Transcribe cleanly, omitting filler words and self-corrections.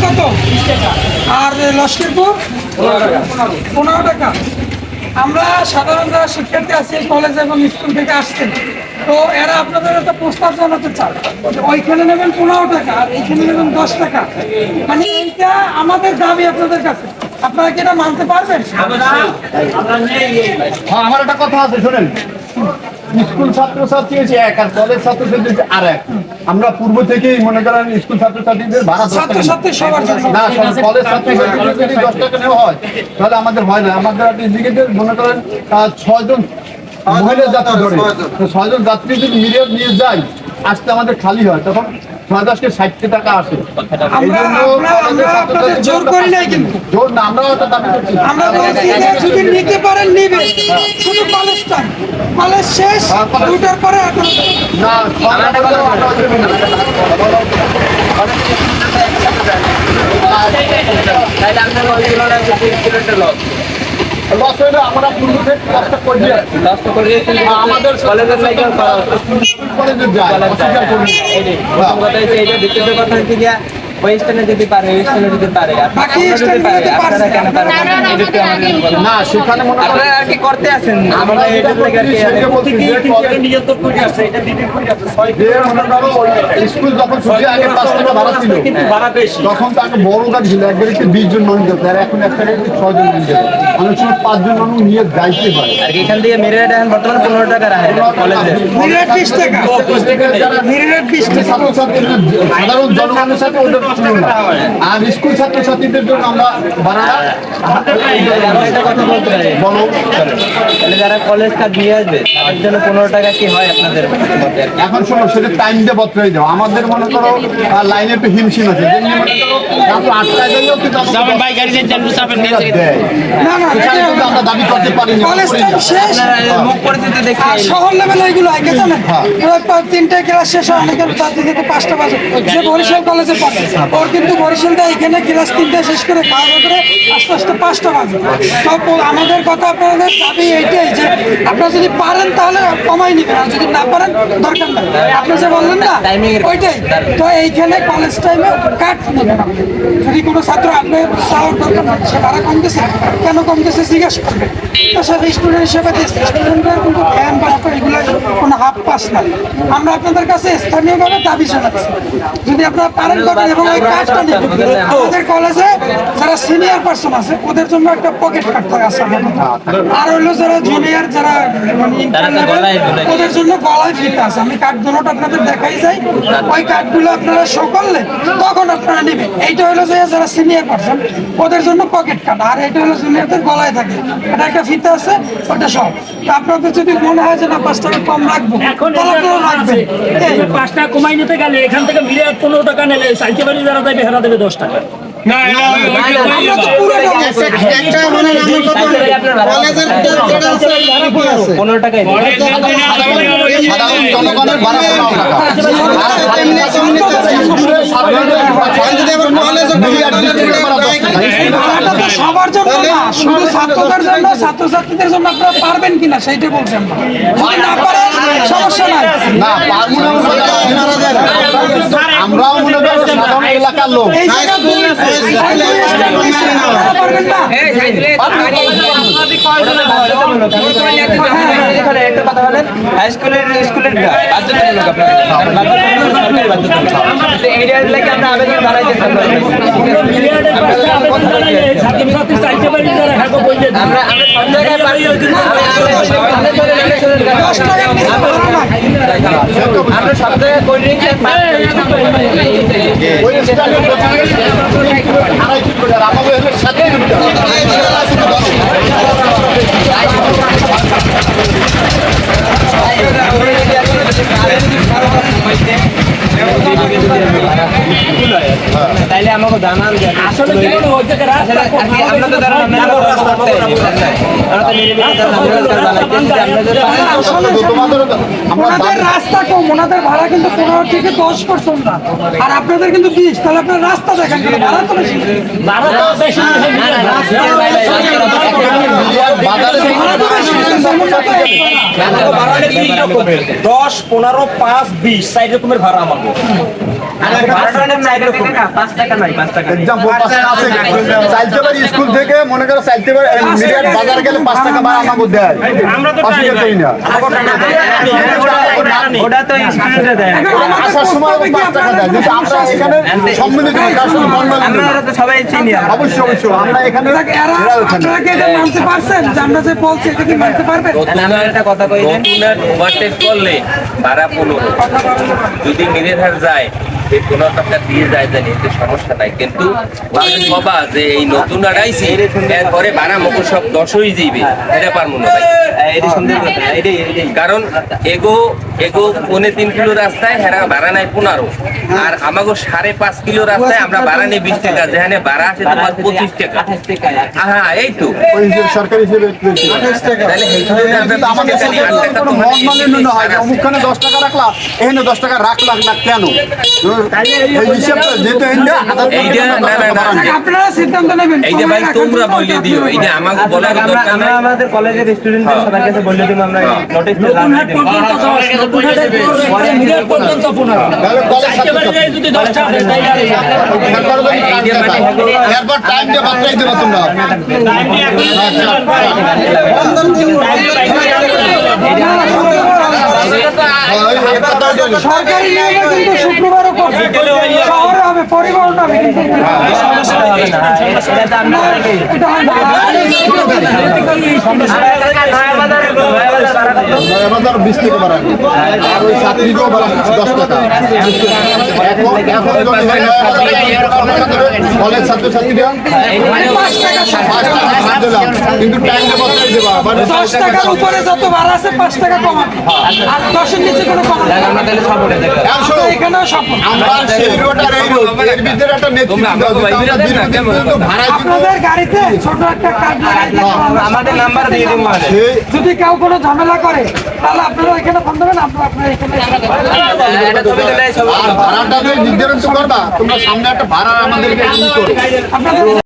কত? আর লস্করপুর 15 টাকা। আমরা সাধারণ যারা শিক্ষার্থী আছি কলেজ এবং স্কুল থেকে আসছেন, তো এরা আপনাদের একটা প্রস্তাব জানাতে চায়, ওইখানে নেবেন 15 টাকা আর এইখানে নেবেন 10 টাকা। মানে এইটা আমাদের দাবি আপনাদের কাছে, আপনারা কি এটা মানতে পারবেন? হ্যাঁ, আমার একটা কথা আছে শোনেন, স্কুল ছাত্রছাত্রী হচ্ছে এক আর কলেজ ছাত্রছাত্রী হচ্ছে আর এক। আমরা পূর্ব থেকেই মনে করেন স্কুল ছাত্রছাত্রীদের ভাড়া ছাত্রছাত্রী সবার জন্য না, কলেজ ছাত্রছাত্রীদের যদি 10 টাকা নেওয়া হয় তাহলে আমাদের হয় না। আমাদের ইন্ডিকেটের মনে করেন 6 জন মহিলা যাত্রী ধরে, তো 6 জন যাত্রী যদি নিয়ে যায় আসতে আমাদের খালি হয়, তখন 6-10কে 60 টাকা আসে। আমরা আপনাদের জোর করি নাই, কিন্তু জোর না, আমরাও একটা দাবি করছি। আমরা বলছি যে যদি নিতে পারেন নিবেন, শুধু কলেজ টাইম, কলেজ শেষ 2টার পরে না, লস হইলে আমরা পূর্ব থেকে কষ্ট করি, আমাদের কলেজের লাইকে কলেজে যায় ওই স্থানে যদি পারে, ওই স্থানে যদি পারে, বাকি স্টুডেন্টগুলোতে পারছে কেন পারবেন না, সেখানে মনে করেন আপনারা আর কি করতে আছেন? আমরা এটার লাগে আর কি স্কুল যখন ছুটি আগে 5 টাকা ভাড়া ছিল, তখন তো আগে বড় গাড়ি ছিল, এক গাড়িতে 20 জন মানুষ যেত, আর এখন একটা গাড়িতে 6 জন মানুষ যেত, অনেক সময় 5 জন মানুষ নিয়ে যাইতে পারে। আর কি এখান থেকে মেরে এখন বর্তমানে 15 টাকা রাখে কলেজে। মিনিট 20 টাকা, মিনিট 20 টাকা। ছাত্রছাত্রীদের সাধারণ জনগণের সাথে ওদের প্রশ্ন না, আর স্কুল ছাত্রছাত্রীদের জন্য আমরা ভাড়া একটা কথা বলতে পারি, বলো। তাহলে যারা কলেজ কার্ড নিয়ে আসবে তাদের জন্য 15 টাকা কি হয় আপনাদের মধ্যে? এখন শোনো, সেটা টাইম দিয়ে বদলাই দাও। আমাদের মনে করো লাইনে একটু হিমশিম আছে, যেমনি মনে করো রাত 8টায় গেলেও কিন্তু না না, এখানে কিন্তু আমরা দাবি করতে পারি না। কলেজ টাইম শেষ মুখ পরিস্থিতি দেখে আর শহর লেভেলে এগুলো হয় কে জানেন? 3টায় ক্লাস শেষ হয়, অনেকের 4 থেকে 5টা বাজে। যে বরিশাল কলেজে পড়ে ওর কিন্তু বরিশালটা এখানে ক্লাস 3টায় শেষ করে খাওয়া দাওয়া করে আস্তে আস্তে 5টা বাজে। তো আমাদের কথা আপনাদের দাবি এইটাই যে আপনারা যদি পারেন তাহলে কমাই নিবেন, আর যদি না পারেন দরকার নেই। আপনি যে বললেন না ওইটাই, তো এইখানে কলেজ টাইমে কাট নেবেন আপনি। যদি কোনো ছাত্র আপনি চাওয়ার দরকার নেই, সে ভাড়া কমতেছে কেন কমতেছে জিজ্ঞাসা করবে, তো সে স্টুডেন্ট হিসেবে স্টুডেন্টরা কিন্তু ভ্যান বা অটো এগুলো কোনো হাফ পাস নাই। আমরা আপনাদের কাছে স্থানীয়ভাবে দাবি জানাচ্ছি, যদি আপনারা পারেন করবেন এবং ওই কাজটা নেবেন। আমাদের কলেজে যারা সিনিয়র পার্সন আছে ওদের জন্য একটা পকেট কার্ড থাকে আছে আমাদের, আর হইলো যারা জুনিয়র যারা মানে ইন্টারনেট ওদের জন্য গলায় ফিতা আছে। আমি কার্ড দুটোটা আপনাদের দেখাই যাই, ওই কার্ডগুলো আপনারা শো করলে তখন আপনারা নেবেন। এইটা হলো যে যারা সিনিয়র পার্সন ওদের জন্য পকেট কার্ড, আর এটা হলো জুনিয়রদের গলায় থাকে, এটা একটা ফিতা আছে ওটা সব। তা আপনাদের যদি মনে হয় যে না 5 টাকা কম রাখবো তাহলে আপনারা রাখবেন। 5 টাকা কমাই নিতে গেলে এখান থেকে মিলে 15 টাকা নিলে সাইকেল বাড়ি যারা দেবে হেরা দেবে 10 টাকা। আমরা তো পুরো 15 টাকায় সাধারণ জনগণের ভাড়া 15 টাকা। ভাড়াটা তো সবার জন্য না, শুধু ছাত্রদের জন্য, ছাত্রছাত্রীদের জন্য আপনারা পারবেন কিনা সেইটা বলছেন। যদি না পারেন সমস্যা নাই। না, পারবো না, আমরাও মনে করি সাধারণ এলাকার লোক। এই জায়গা পারবেন না। একটা কথা বলেন, হাই স্কুলের বাধ্যতামূলক আপনাদের এইটা লাগে আমরা আবেদন বাড়াইতে আমরা সব জায়গায় পারি, আমরা সব জায়গায় করে রেখে ওই স্টাইলে আমাদের সাথে তাইলে আমাকে জানান যে আসলে কি হলো ওই জায়গায় রাস্তা আমরা তো ধরেন ওনাদের রাস্তা কম, ওনাদের ভাড়া কিন্তু 15 থেকে 10% না, আর আপনাদের কিন্তু 20। তাহলে আপনার রাস্তা দেখেন ভাড়া তো বেশি। ভাড়া তো বেশি ভাড়া তো বেশি, যেমন না তো ভাড়া 10, 15, 5, 20 4 রকমের ভাড়া আমাকে। এক্সাম্পল 5 টাকা আছে চাইলতেবাড়ি স্কুল থেকে মনে করো চাইলতেবাড়ি মিরিয়াট বাজার গেলে 5 টাকা ভাড়া আমাকে দেয় আমরা তো পাঁচ টাকা দেই না ওটা তো স্টুডেন্টরা দেয় আসার সময় 5 টাকা দেয় কিন্তু আমরা এখানে সম্মিলিত আমরা তো সবাই চিনি অবশ্যই অবশ্যই আমরা এখানে এরা ওখানে আপনারা কি এটা মানতে পারছেন যে আমরা যে বলছি এটা কি মানতে পারবেন? আমি একটা কথা কই দেন নতুন ওভারটেক করলে ভাড়া 15 যদি মিরেধার যায় এই 15 টাকা দিয়ে যায় জানি এতে সমস্যা নাই কিন্তু বাবা যে এই নতুন আড়াইছি এরপরে ভাড়া মুখ সব 10 হয়ে যাইবে এটা পারবো না ভাই এটা সুন্দর কথা এটাই কারণ এগো 3.5 কিলো রাস্তায় হেরা ভাড়া নাই 15 আর আমাগো 5.5 কিলো রাস্তায় আমরা ভাড়া নেই 20 টাকা যেখানে ভাড়া আছে তোমার 25 টাকা 28 টাকা হ্যাঁ এই তো ওই যে সরকারি হিসেবে 28 টাকা তাহলে এই জন্য আমরা কিন্তু আমাদের সাথে কোনো মন মালিন্য হয় না অমুকখানে 10 টাকা রাখলা এখানে 10 টাকা রাখলাম না কেন এই হিসাবটা যেটা এইটা না না না আপনারা সিদ্ধান্ত নেবেন এইটা ভাই তোমরা বলে দিও এইটা আমাকে বলার দরকার আমরা নাই আমাদের কলেজের স্টুডেন্টদের সবার কাছে বলে দিব আমরা নোটিশ নতুনহাট পর্যন্ত 10 নতুনহাটের পরে মিরর পর্যন্ত 15 তাহলে কলেজ একেবারে যাই যদি 10 টাকা দেয় তাইলে এরপর টাইম দিয়ে বাতরাই দেবো তোমরা সরকারি নিয়মে কিন্তু শুক্রবারও করবে শহরে হবে পরিবহন হবে কিন্তু এটা আমরা এটা হয় না। আমাদের 20 টাকা বাড়াবে আর ওই ছাত্রীকেও বাড়াবে 10 টাকা এখন যদি হয় কলেজ ছাত্রছাত্রীরা 5 টাকা 5 টাকা ভাড়া দিলাম কিন্তু টাইম দিয়ে বাতরাই দেবা 10 টাকার উপরে যত ভাড়া আছে 5 টাকা কমাবে আর 10 এর নিচে কোনো কমাবে না। আমরা তাহলে সাপোর্টে দেব আমরা এখানেও সফল আমরা সেই রোড আর এই রোড এর ভিতরে একটা নেতৃত্ব দাও আমরা দীর্ঘদিন পর্যন্ত ভাড়াই দিব আপনাদের গাড়িতে ছোট একটা কার্ড লাগাই দিলে আমাদের নাম্বার দিয়ে দিন মানে সেই যদি কেউ কোনো ঝামেলা করে তাহলে আপনারা এখানে ফোন দেবেন আপনারা এখানে এটা ছবি তুলে ছবি আর ভাড়াটা যে নির্ধারণ তো করবা তোমরা সামনে একটা ভাড়া আমাদেরকে ই করো আপনাদের